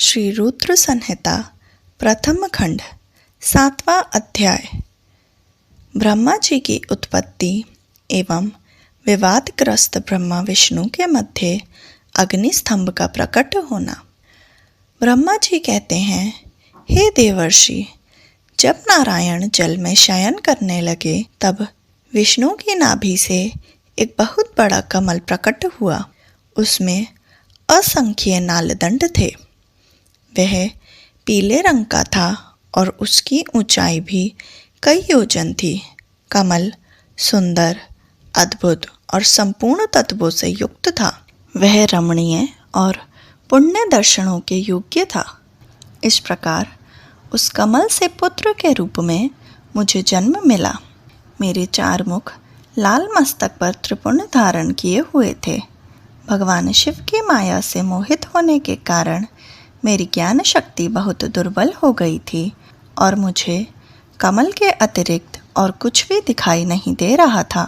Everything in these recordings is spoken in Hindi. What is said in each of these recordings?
श्री रुद्र संहिता प्रथम खंड 7वां अध्याय। ब्रह्मा जी की उत्पत्ति एवं विवादग्रस्त ब्रह्मा विष्णु के मध्य अग्नि स्तंभ का प्रकट होना। ब्रह्मा जी कहते हैं, हे देवर्षि, जब नारायण जल में शयन करने लगे तब विष्णु की नाभि से एक बहुत बड़ा कमल प्रकट हुआ। उसमें असंख्य नालदंड थे। वह पीले रंग का था और उसकी ऊंचाई भी कई योजन थी। कमल सुंदर, अद्भुत और संपूर्ण तत्वों से युक्त था। वह रमणीय और पुण्य दर्शनों के योग्य था। इस प्रकार उस कमल से पुत्र के रूप में मुझे जन्म मिला। मेरे 4 मुख लाल मस्तक पर त्रिपुंड धारण किए हुए थे। भगवान शिव की माया से मोहित होने के कारण मेरी ज्ञान शक्ति बहुत दुर्बल हो गई थी और मुझे कमल के अतिरिक्त और कुछ भी दिखाई नहीं दे रहा था।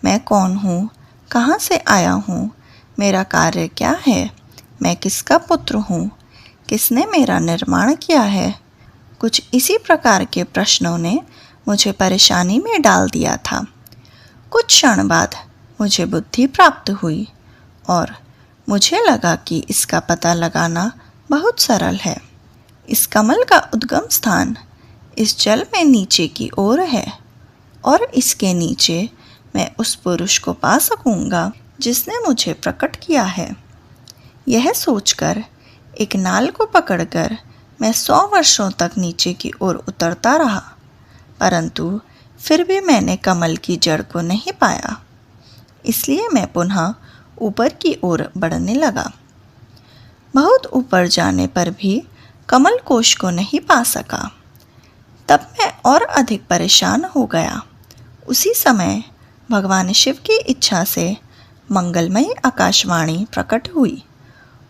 मैं कौन हूँ, कहाँ से आया हूँ, मेरा कार्य क्या है, मैं किसका पुत्र हूँ, किसने मेरा निर्माण किया है, कुछ इसी प्रकार के प्रश्नों ने मुझे परेशानी में डाल दिया था। कुछ क्षण बाद मुझे बुद्धि प्राप्त हुई और मुझे लगा कि इसका पता लगाना बहुत सरल है। इस कमल का उद्गम स्थान इस जल में नीचे की ओर है और इसके नीचे मैं उस पुरुष को पा सकूंगा जिसने मुझे प्रकट किया है। यह सोचकर एक नाल को पकड़कर मैं 100 वर्षों तक नीचे की ओर उतरता रहा, परंतु फिर भी मैंने कमल की जड़ को नहीं पाया। इसलिए मैं पुनः ऊपर की ओर बढ़ने लगा। बहुत ऊपर जाने पर भी कमल कोश को नहीं पा सका। तब मैं और अधिक परेशान हो गया। उसी समय भगवान शिव की इच्छा से मंगलमयी आकाशवाणी प्रकट हुई।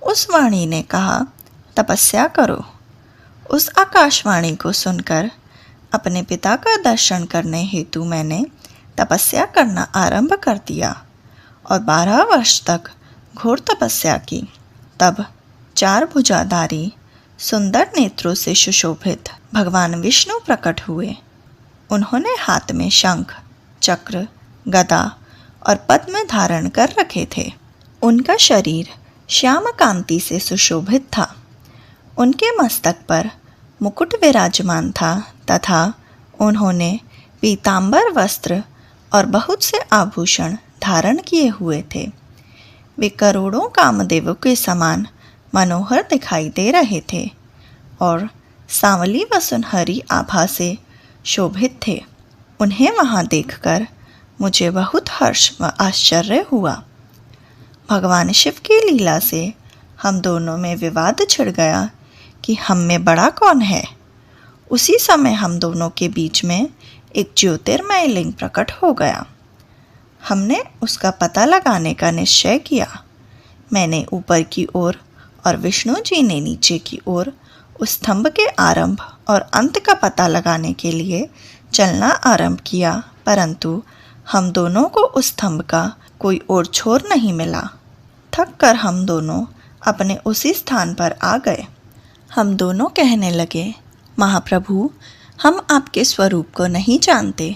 उस वाणी ने कहा, तपस्या करो। उस आकाशवाणी को सुनकर अपने पिता का दर्शन करने हेतु मैंने तपस्या करना आरंभ कर दिया और 12 वर्ष तक घोर तपस्या की। तब 4 भुजाधारी सुंदर नेत्रों से सुशोभित भगवान विष्णु प्रकट हुए। उन्होंने हाथ में शंख, चक्र, गदा और पद्म धारण कर रखे थे। उनका शरीर श्याम कांति से सुशोभित था। उनके मस्तक पर मुकुट विराजमान था तथा उन्होंने पीतांबर वस्त्र और बहुत से आभूषण धारण किए हुए थे। वे करोड़ों कामदेवों के समान मनोहर दिखाई दे रहे थे और सांवली व सुनहरी आभा से शोभित थे। उन्हें वहां देखकर मुझे बहुत हर्ष व आश्चर्य हुआ। भगवान शिव की लीला से हम दोनों में विवाद छिड़ गया कि हम में बड़ा कौन है। उसी समय हम दोनों के बीच में एक ज्योतिर्मय लिंग प्रकट हो गया। हमने उसका पता लगाने का निश्चय किया। मैंने ऊपर की ओर और विष्णु जी ने नीचे की ओर उस स्तंभ के आरंभ और अंत का पता लगाने के लिए चलना आरंभ किया, परंतु हम दोनों को उस स्तंभ का कोई और छोर नहीं मिला। थक कर हम दोनों अपने उसी स्थान पर आ गए। हम दोनों कहने लगे, महाप्रभु, हम आपके स्वरूप को नहीं जानते।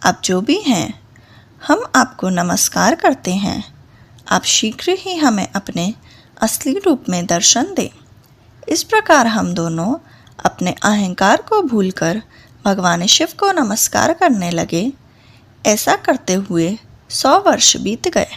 आप जो भी हैं, हम आपको नमस्कार करते हैं। आप शीघ्र ही हमें अपने असली रूप में दर्शन दें। इस प्रकार हम दोनों अपने अहंकार को भूलकर भगवान शिव को नमस्कार करने लगे। ऐसा करते हुए 100 वर्ष बीत गए।